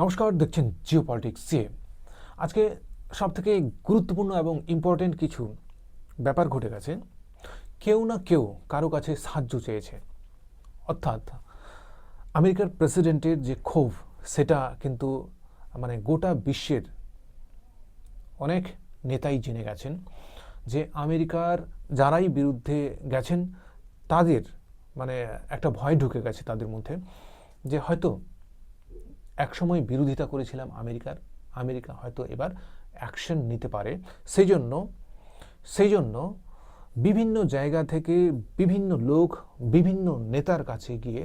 নমস্কার, দেখছেন Jio politics CA. আজকে সবথেকে গুরুত্বপূর্ণ এবং ইম্পর্টেন্ট কিছু ব্যাপার ঘটে গেছে। কেউ না কেউ কারো কাছে সাহায্য চেয়েছে, অর্থাৎ আমেরিকার প্রেসিডেন্টের যে ক্ষোভ, সেটা কিন্তু গোটা বিশ্বের অনেক নেতাই জেনে গেছেন যে আমেরিকার যারাই বিরুদ্ধে গেছেন তাদের একটা ভয় ঢুকে গেছে তাদের মধ্যে, যে হয়তো একসময় বিরোধিতা করেছিলাম আমেরিকা হয়তো এবার অ্যাকশন নিতে পারে। সেই জন্য বিভিন্ন জায়গা থেকে বিভিন্ন লোক বিভিন্ন নেতার কাছে গিয়ে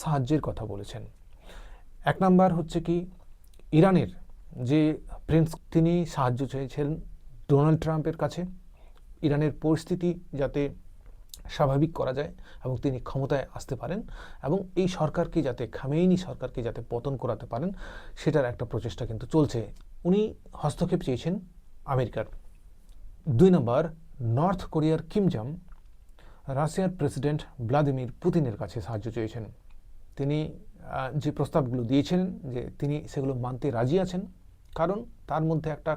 সাহায্যের কথা বলেছেন। এক নাম্বার হচ্ছে কি, ইরানের যে প্রিন্স, তিনি সাহায্য চেয়েছেন ডোনাল্ড ট্রাম্পের কাছে, ইরানের পরিস্থিতি যাতে স্বাভাবিক করা যায় এবং তিনি ক্ষমতায় আসতে পারেন এবং এই সরকারকে যাতে খামেইনি সরকারকে যাতে পতন করাতে পারেন, সেটার একটা প্রচেষ্টা কিন্তু চলছে। উনি হস্তক্ষেপ চেয়েছেন আমেরিকার। 2 নম্বর, নর্থ কোরিয়ার কিম জং রাশিয়ার প্রেসিডেন্ট ভ্লাদিমির পুতিনের কাছে সাহায্য চেয়েছেন। তিনি যে প্রস্তাবগুলো দিয়েছেন যে তিনি সেগুলো মানতে রাজি আছেন, কারণ তার মধ্যে একটা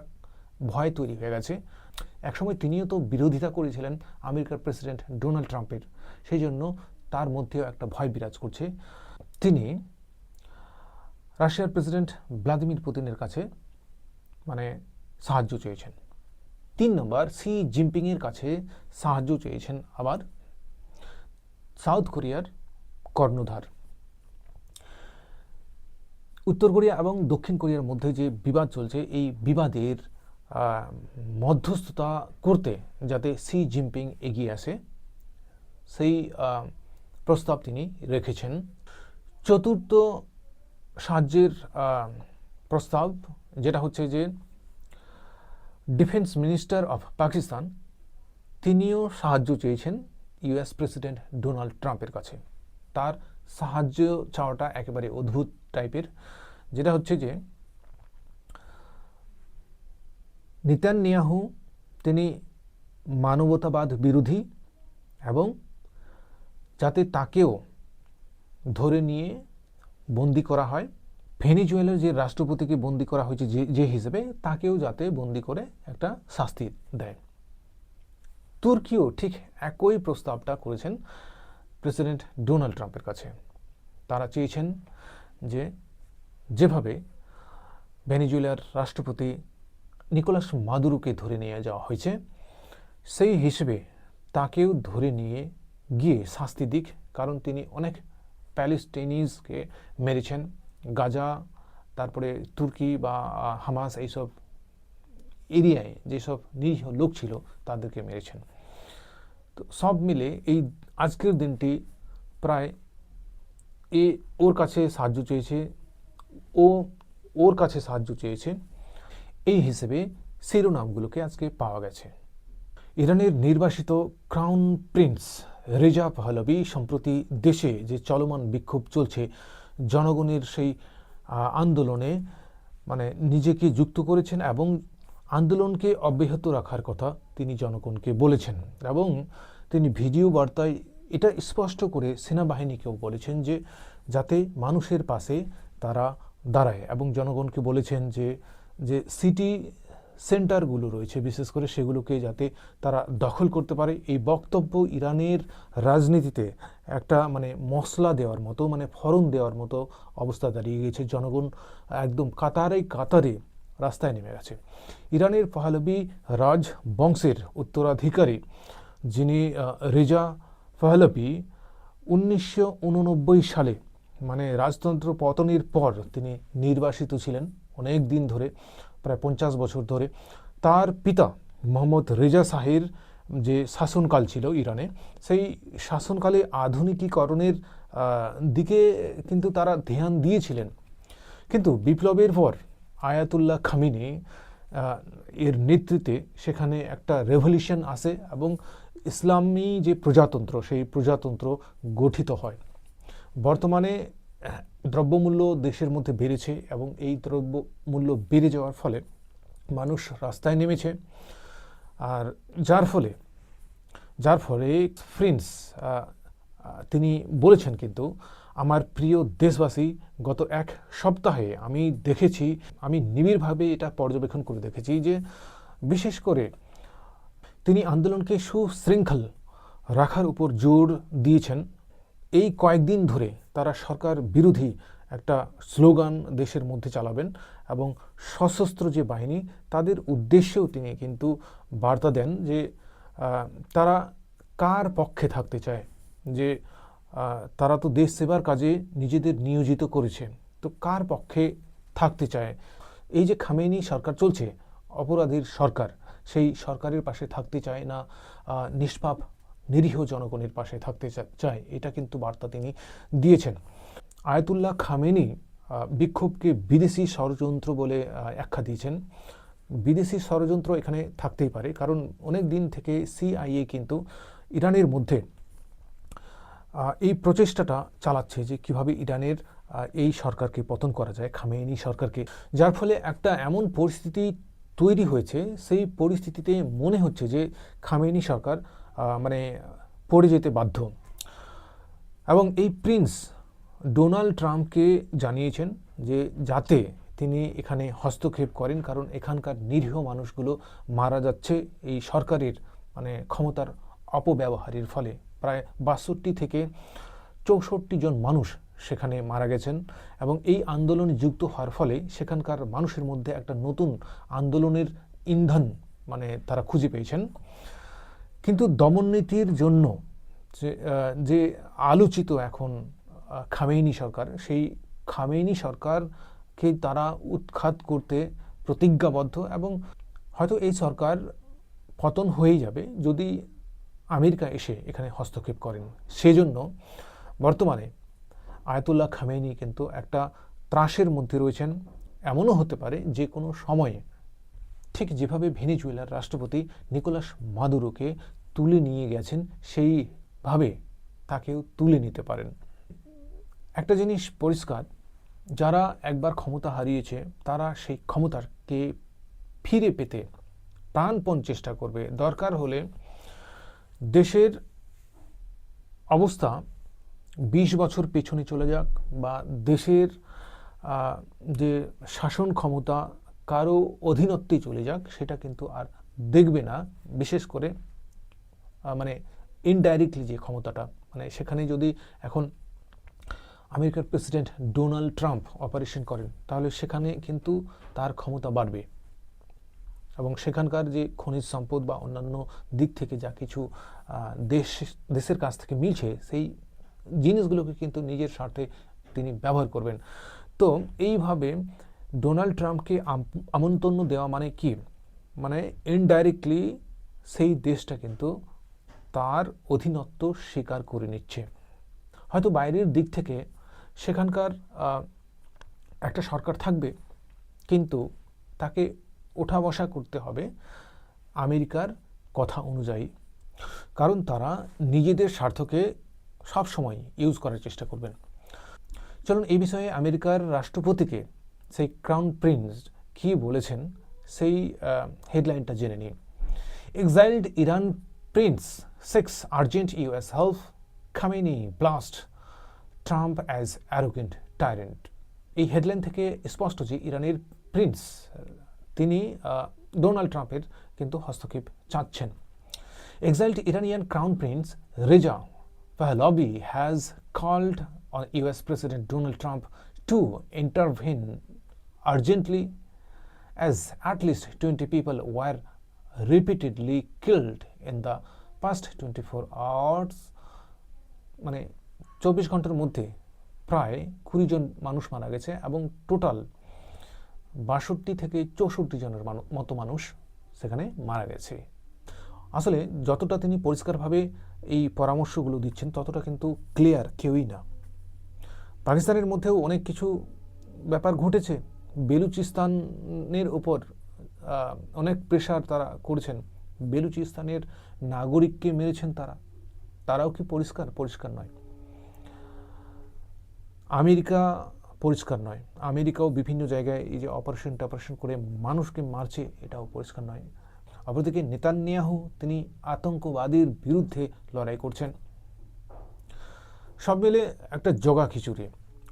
ভয় তৈরি হয়ে গেছে। একসময় তিনিও তো বিরোধিতা করেছিলেন আমেরিকার প্রেসিডেন্ট ডোনাল্ড ট্রাম্পের, সেই জন্য তার মধ্যেও একটা ভয় বিরাজ করছে। তিনি রাশিয়ার প্রেসিডেন্ট ভ্লাদিমির পুতিনের কাছে সাহায্য চেয়েছেন। 3 নম্বর, শি জিনপিংয়ের কাছে সাহায্য চেয়েছেন আবার সাউথ কোরিয়ার কর্ণধার। উত্তর কোরিয়া এবং দক্ষিণ কোরিয়ার মধ্যে যে বিবাদ চলছে, এই বিবাদের মধ্যস্থতা করতে যাতে শি জিনপিং এগিয়ে আসে, সেই প্রস্তাব তিনি রেখেছেন। চতুর্থ সাহায্যের প্রস্তাব যেটা হচ্ছে যে ডিফেন্স মিনিস্টার অফ পাকিস্তান, তিনিও সাহায্য চেয়েছেন ইউএস প্রেসিডেন্ট ডোনাল্ড ট্রাম্পের কাছে। তার সাহায্য চাওয়াটা একেবারে অদ্ভুত টাইপের, যেটা হচ্ছে যে নেতানিয়াহু তিনি মানবতাবাদ বিরোধী এবং যাতে তাকেও ধরে নিয়ে বন্দি করা হয়, ভেনিজুয়েলার যে রাষ্ট্রপতিকে বন্দি করা হয়েছে যে হিসেবে, তাকেও যাতে বন্দি করে একটা শাস্তি দেয়। তুর্কিও ঠিক একই প্রস্তাবটা করেছেন প্রেসিডেন্ট ডোনাল্ড ট্রাম্পের কাছে। তারা চেয়েছেন যে যেভাবে ভেনিজুয়েলার রাষ্ট্রপতি নিকোলাস মাদুরোকে ধরে নিয়ে যাওয়া হয়েছে, সেই হিসেবে তাকেও ধরে নিয়ে গিয়ে শাস্তি দিক, কারণ তিনি অনেক প্যালেস্টাইনিজকে মেরেছেন। গাজা, তারপরে তুর্কি বা হামাস, এইসব এরিয়ায় যেসব নিরীহ লোক ছিল তাদেরকে মেরেছেন। তো সব মিলে এই আজকের দিনটি প্রায় ওর কাছে সাহায্য চেয়েছে, ওর কাছে সাহায্য চেয়েছে, এই হিসেবে শিরোনামগুলোকে আজকে পাওয়া গেছে। ইরানের নির্বাসিত ক্রাউন প্রিন্স রেজা পাহলভি সম্প্রতি দেশে যে চলমান বিক্ষোভ চলছে, জনগণের সেই আন্দোলনে নিজেকে যুক্ত করেছেন এবং আন্দোলনকে অব্যাহত রাখার কথা তিনি জনগণকে বলেছেন। এবং তিনি ভিডিও বার্তায় এটা স্পষ্ট করে সেনাবাহিনীকেও বলেছেন যে যাতে মানুষের পাশে তারা দাঁড়ায়, এবং জনগণকে বলেছেন যে সিটি সেন্টারগুলো রয়েছে বিশেষ করে সেগুলোকে যাতে তারা দখল করতে পারে। এই বক্তব্য ইরানের রাজনীতিতে একটা মশলা দেওয়ার মতো, ফড়ন দেওয়ার মতো অবস্থা দাঁড়িয়ে গেছে। জনগণ একদম কাতারে রাস্তায় নেমে গেছে। ইরানের পাহলভি রাজবংশের উত্তরাধিকারী যিনি রেজা পাহলভি 1989 সালে রাজতন্ত্র পতনের পর তিনি নির্বাসিত ছিলেন অনেক দিন ধরে, প্রায় 50 বছর ধরে। তার পিতা মোহাম্মদ রেজা শাহের যে শাসনকাল ছিল ইরানে, সেই শাসনকালে আধুনিকীকরণের দিকে কিন্তু তারা ধ্যান দিয়েছিলেন। কিন্তু বিপ্লবের পর আয়াতুল্লাহ খামিনি এর নেতৃত্বে সেখানে একটা রেভলিউশন আসে এবং ইসলামী যে প্রজাতন্ত্র, সেই প্রজাতন্ত্র গঠিত হয়। বর্তমানে দ্রব্যমূল্য দেশের মধ্যে বেড়েছে এবং এই দ্রব্যমূল্য বেড়ে যাওয়ার ফলে মানুষ রাস্তায় নেমেছে, আর যার ফলে প্রিন্স তিনি বলেছেন কিন্তু আমার প্রিয় দেশবাসী, গত এক সপ্তাহে আমি দেখেছি, আমি নিবিড়ভাবে এটা পর্যবেক্ষণ করে দেখেছি যে বিশেষ করে তিনি আন্দোলনকে সুশৃঙ্খল রাখার উপর জোর দিয়েছেন। এই কয়েকদিন ধরে তারা সরকার বিরোধী একটা স্লোগান দেশের মধ্যে চালাবেন এবং সশস্ত্র যে বাহিনী তাদের উদ্দেশ্যেও তিনি কিন্তু বার্তা দেন যে তারা কার পক্ষে থাকতে চায়, যে তারা তো দেশ সেবার কাজে নিজেদের নিয়োজিত করেছে, তো কার পক্ষে থাকতে চায়। এই যে খামেনি সরকার চলছে, অপরাধীর সরকার, সেই সরকারের পাশে থাকতে চায় না নিষ্পাপ নিরীহ জনগণের পাশে থাকতে চায়, এটা কিন্তু বার্তা তিনি দিয়েছেন। আয়াতুল্লাহ খামেনি বিক্ষোভকে বিদেশি ষড়যন্ত্র বলে আখ্যা দিয়েছেন। বিদেশি ষড়যন্ত্র এখানে থাকতেই পারে, কারণ অনেক দিন থেকে সিআইএ কিন্তু ইরানের মধ্যে এই প্রচেষ্টাটা চালাচ্ছে যে কিভাবে ইরানের এই সরকারকে পতন করা যায়, খামেনি সরকারকে, যার ফলে একটা এমন পরিস্থিতি তৈরি হয়েছে, সেই পরিস্থিতিতে মনে হচ্ছে যে খামেনি সরকার মানে পড়ে যেতে বাধ্য। এবং এই প্রিন্স ডোনাল্ড ট্রাম্পকে জানিয়েছেন যে যাতে তিনি এখানে হস্তক্ষেপ করেন, কারণ এখানকার নিরীহ মানুষগুলো মারা যাচ্ছে এই সরকারের মানে ক্ষমতার অপব্যবহারের ফলে। প্রায় 62 থেকে 64 জন মানুষ সেখানে মারা গেছেন এবং এই আন্দোলনে যুক্ত হওয়ার ফলে সেখানকার মানুষের মধ্যে একটা নতুন আন্দোলনের ইন্ধন মানে তারা খুঁজে পেয়েছেন। কিন্তু দমননীতির জন্য যে আলোচিত এখন খামেনি সরকার, সেই খামেনি সরকারকে তারা উৎখাত করতে প্রতিজ্ঞাবদ্ধ এবং হয়তো এই সরকার পতন হয়েই যাবে যদি আমেরিকা এসে এখানে হস্তক্ষেপ করেন। সেজন্য বর্তমানে আয়াতুল্লাহ খামেনি কিন্তু একটা ত্রাসের মধ্যে রয়েছেন। এমনও হতে পারে যে কোনো সময়ে ঠিক যেভাবে ভেনেজুয়েলার রাষ্ট্রপতি নিকোলাস মাদুরোকে তুলে নিয়ে গেছেন, সেইভাবে তাকেও তুলে নিতে পারেন। একটা জিনিস পরিষ্কার, যারা একবার ক্ষমতা হারিয়েছে তারা সেই ক্ষমতাকে ফিরে পেতে প্রাণপণ চেষ্টা করবে। দরকার হলে দেশের অবস্থা 20 বছর পেছনে চলে যাক, বা দেশের যে শাসন ক্ষমতা কারো অধীনত্বে চলে যাক, সেটা কিন্তু আর দেখবে না। বিশেষ করে মানে ইনডাইরেক্টলি যে ক্ষমতাটা, মানে সেখানে যদি এখন আমেরিকার প্রেসিডেন্ট ডোনাল্ড ট্রাম্প অপারেশন করেন, তাহলে সেখানে কিন্তু তার ক্ষমতা বাড়বে এবং সেখানকার যে খনিজ সম্পদ বা অন্যান্য দিক থেকে যা কিছু দেশের কাছ থেকে মিলছে, সেই জিনিসগুলোকে কিন্তু নিজের স্বার্থে তিনি ব্যবহার করবেন। তো এইভাবে ডোনাল্ড ট্রাম্পকে আমন্ত্রণ দেওয়া মানে কি, মানে ইনডাইরেক্টলি সেই দেশটা কিন্তু তার অধীনত্ব স্বীকার করে নিচ্ছে। হয়তো বাইরের দিক থেকে সেখানকার একটা সরকার থাকবে, কিন্তু তাকে ওঠা বসা করতে হবে আমেরিকার কথা অনুযায়ী, কারণ তারা নিজেদের স্বার্থকে সবসময় ইউজ করার চেষ্টা করবেন। চলুন এই বিষয়ে আমেরিকার রাষ্ট্রপতিকে সেই ক্রাউন প্রিন্স কি বলেছেন সেই হেডলাইনটা জেনে নিন। Exiled Iran prince seeks urgent US help, Khamenei blasts Trump as arrogant tyrant. এই হেডলাইন থেকে স্পষ্ট যে ইরানের প্রিন্স তিনি ডোনাল্ড ট্রাম্পের কিন্তু হস্তক্ষেপ চাচ্ছেন। Exiled Iranian Crown Prince Reza Pahlavi has called on US President Donald Trump to intervene urgently, as at least 20 people were repeatedly killed in the past 24 hours. মানে 24 ঘন্টার মধ্যে প্রায় 20 জন মানুষ মারা গেছে এবং টোটাল 62 থেকে 64 জনের মতো মানুষ সেখানে মারা গেছে। আসলে যতটা তিনি পরিষ্কারভাবে এই পরামর্শগুলো দিচ্ছেন, ততটা কিন্তু ক্লিয়ার কেউই না। পাকিস্তানের মধ্যেও অনেক কিছু ব্যাপার ঘটেছে। বেলুচিস্তানের উপর অনেক প্রেশার তারা করেছেন, বেলুচিস্তানের নাগরিককে মেরেছেন তারাও কি পরিষ্কার নয়। আমেরিকা পরিষ্কার নয়, আমেরিকাও বিভিন্ন জায়গায় এই যে অপারেশন করে মানুষকে মারছে, এটাও পরিষ্কার নয়। অপরদিকে নেতানিয়াহু তিনি আতঙ্কবাদের বিরুদ্ধে লড়াই করছেন। সব মিলে একটা জগা খিচুড়ি,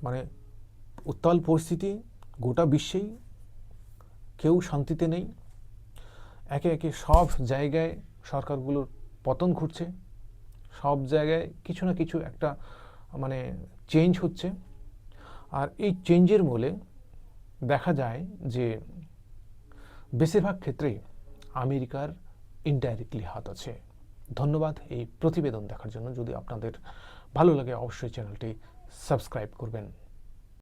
মানে উত্তাল পরিস্থিতি, গোটা বিশ্বেই কেউ শান্তিতে নেই। একে একে সব জায়গায় সরকারগুলোর পতন ঘটছে, সব জায়গায় কিছু না কিছু একটা মানে চেঞ্জ হচ্ছে। আর এই চেঞ্জের মূলে দেখা যায় যে বেশিরভাগ ক্ষেত্রেই আমেরিকার ইনডাইরেক্টলি হাত আছে। ধন্যবাদ এই প্রতিবেদন দেখার জন্য। যদি আপনাদের ভালো লাগে অবশ্যই চ্যানেলটি সাবস্ক্রাইব করবেন।